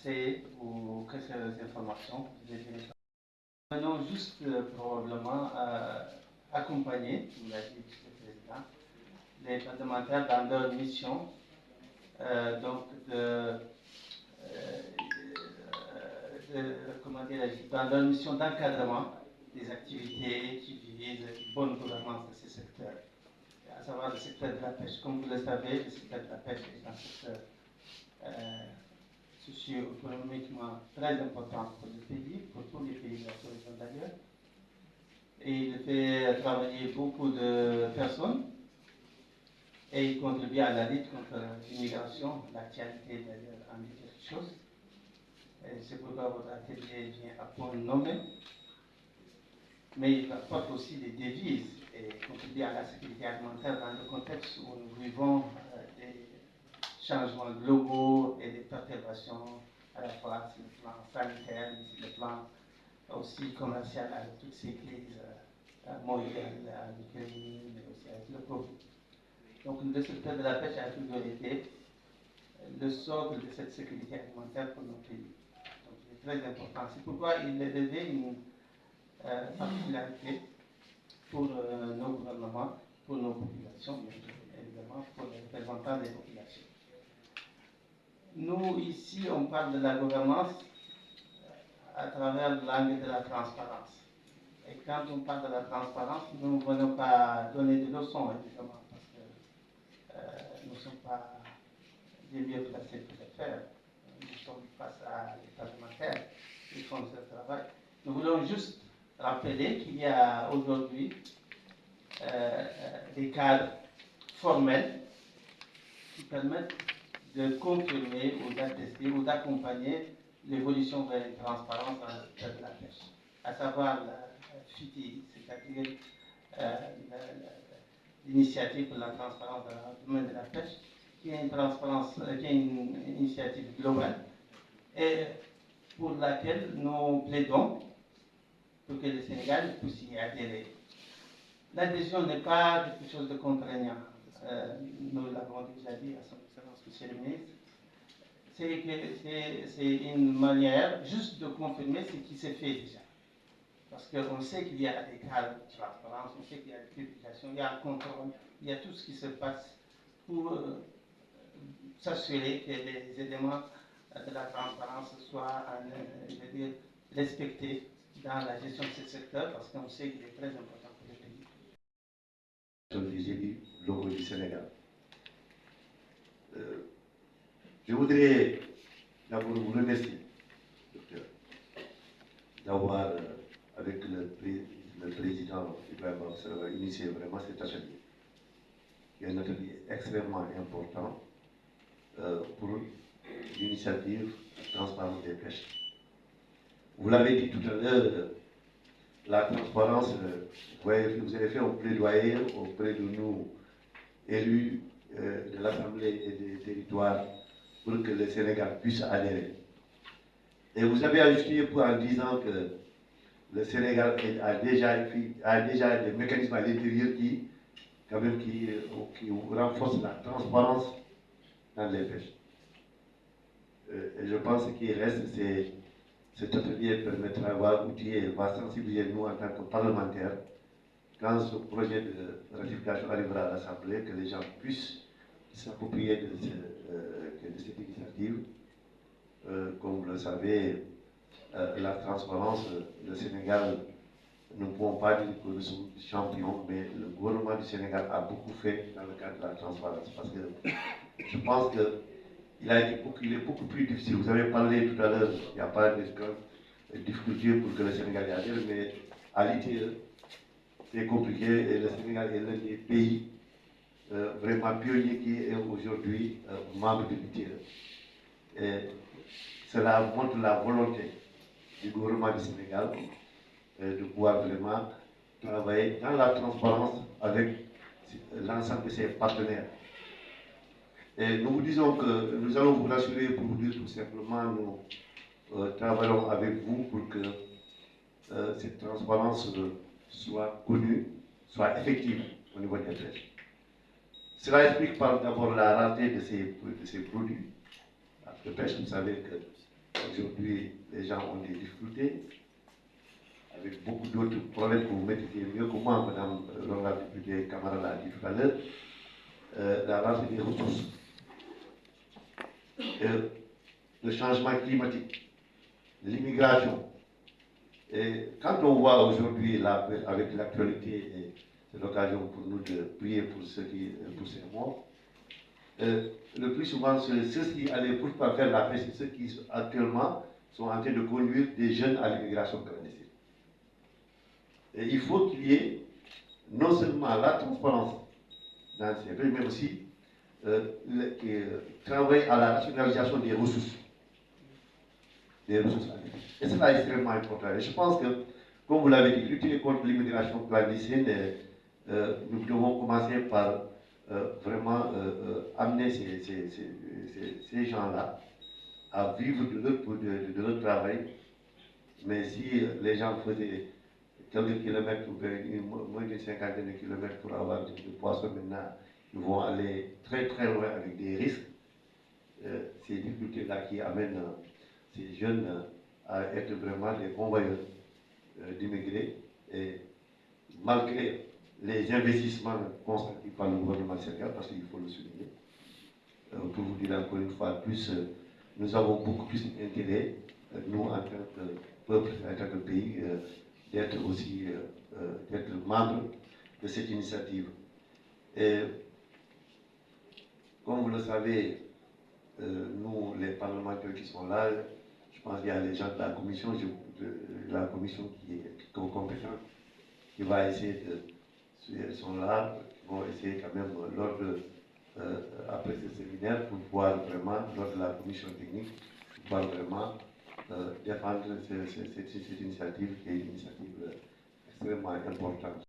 conseiller ou quelques informations. Nous venons juste probablement accompagner, comme l'a dit le Président, les parlementaires dans leur mission donc dans leur mission d'encadrement des activités qui visent une bonne gouvernance de ces secteurs, à savoir le secteur de la pêche. Comme vous le savez, le secteur de la pêche est un secteur socio-économiquement très important pour le pays, pour tous les pays de la sous-région d'ailleurs. Et il fait travailler beaucoup de personnes et il contribue à la lutte contre l'immigration. L'actualité d'ailleurs en dit quelque chose. C'est pourquoi votre atelier vient à point nommé. Mais il apporte aussi des devises et contribue à la sécurité alimentaire dans le contexte où nous vivons des changements globaux et des perturbations à la fois sur le plan sanitaire, mais sur le plan aussi commercial avec toutes ces crises mondiales, avec l'économie, mais aussi avec le Covid. Donc le secteur de la pêche a toujours été le socle de cette sécurité alimentaire pour nos pays. Donc il est très important. C'est pourquoi il est levé une particularité pour nos gouvernements, pour nos populations, mais évidemment pour les représentants des populations. Nous, ici, on parle de la gouvernance à travers l'angle de la transparence. Et quand on parle de la transparence, nous ne venons pas donner des leçons, évidemment, parce que nous ne sommes pas les mieux placés pour le faire. Nous sommes face à les parlementaires qui font ce travail. Nous voulons juste rappeler qu'il y a aujourd'hui des cadres formels qui permettent de confirmer ou d'attester ou d'accompagner l'évolution vers une transparence dans le secteur de la pêche, à savoir la FITI, c'est-à-dire l'initiative pour la transparence dans le domaine de la pêche, qui est une initiative globale et pour laquelle nous plaidons pour que le Sénégal puisse y adhérer. L'adhésion n'est pas quelque chose de contraignant. Nous l'avons déjà dit à son excellence, monsieur le ministre. C'est une manière juste de confirmer ce qui s'est fait déjà. Parce qu'on sait qu'il y a des cadres de transparence, on sait qu'il y a des publications, il y a un contrôle, il y a tout ce qui se passe pour s'assurer que les éléments de la transparence soient respectés dans la gestion de ce secteur, parce qu'on sait qu'il est très important pour le pays. Des élus locaux du Sénégal. Je voudrais d'abord vous remercier, docteur, d'avoir, avec le président Ibrahim Babsara, initié vraiment cet atelier, qui est un atelier extrêmement important pour l'initiative transparence des pêches. Vous l'avez dit tout à l'heure, la transparence, vous avez fait un plaidoyer auprès de nous, élus de l'Assemblée et des territoires, pour que le Sénégal puisse adhérer. Et vous avez ajouté en disant que le Sénégal a déjà des mécanismes à l'intérieur qui renforcent la transparence dans les pêches. Et je pense qu'il reste, cet atelier permettra d'avoir outillé et va sensibiliser nous en tant que parlementaires quand ce projet de ratification arrivera à l'Assemblée, que les gens puissent s'approprier de cette initiative. Comme vous le savez, la transparence, le Sénégal, nous ne pouvons pas dire que nous sommes champions, mais le gouvernement du Sénégal a beaucoup fait dans le cadre de la transparence. Parce que je pense qu'il est beaucoup plus difficile. Vous avez parlé tout à l'heure, il n'y a pas de difficulté pour que le Sénégal y adhère, mais à l'ITE, c'est compliqué et le Sénégal est l'un des pays vraiment pionnier qui est aujourd'hui membre de l'ITE. Et cela montre la volonté du gouvernement du Sénégal de pouvoir vraiment travailler dans la transparence avec l'ensemble de ses partenaires. Et nous vous disons que nous allons vous rassurer pour vous dire tout simplement, nous travaillons avec vous pour que cette transparence soit connue, soit effective au niveau des pêches. Cela explique d'abord la rareté de ces produits de pêche. Vous savez que Aujourd'hui, les gens ont des difficultés, avec beaucoup d'autres problèmes que vous maîtrisez mieux que moi, Madame l'honorable députée Camara l'a dit tout à l'heure, la rareté des ressources, le changement climatique, l'immigration. Et quand on voit aujourd'hui, avec l'actualité, c'est l'occasion pour nous de prier pour ces morts, le plus souvent, ceux qui allaient pour pas faire la paix, c'est ceux qui actuellement sont en train de conduire des jeunes à l'immigration clandestine. Et il faut qu'il y ait non seulement la transparence dans ces pays, mais aussi travailler à la rationalisation des ressources. Et cela est extrêmement important. Et je pense que, comme vous l'avez dit, lutter contre l'immigration clandestine, nous devons commencer par vraiment amener ces gens-là à vivre de leur travail. Mais si les gens faisaient quelques kilomètres ou moins d'une cinquantaine de kilomètres pour avoir des poissons, maintenant, ils vont aller très très loin avec des risques. Ces difficultés-là qui amènent ces jeunes à être vraiment des convoyeurs d'immigrés. Et malgré les investissements constatés par le gouvernement sénégalais, parce qu'il faut le souligner, pour vous dire encore une fois plus, nous avons beaucoup plus d'intérêt, nous en tant que peuple, en tant que pays, d'être aussi d'être membre de cette initiative. Et comme vous le savez, nous, les parlementaires qui sont là, je pense qu'il y a les gens de la commission, qui est compétente, qui va essayer elles sont là, qui vont essayer quand même, après ce séminaire, pour pouvoir vraiment, lors de la commission technique, pouvoir vraiment défendre cette initiative qui est une initiative extrêmement importante.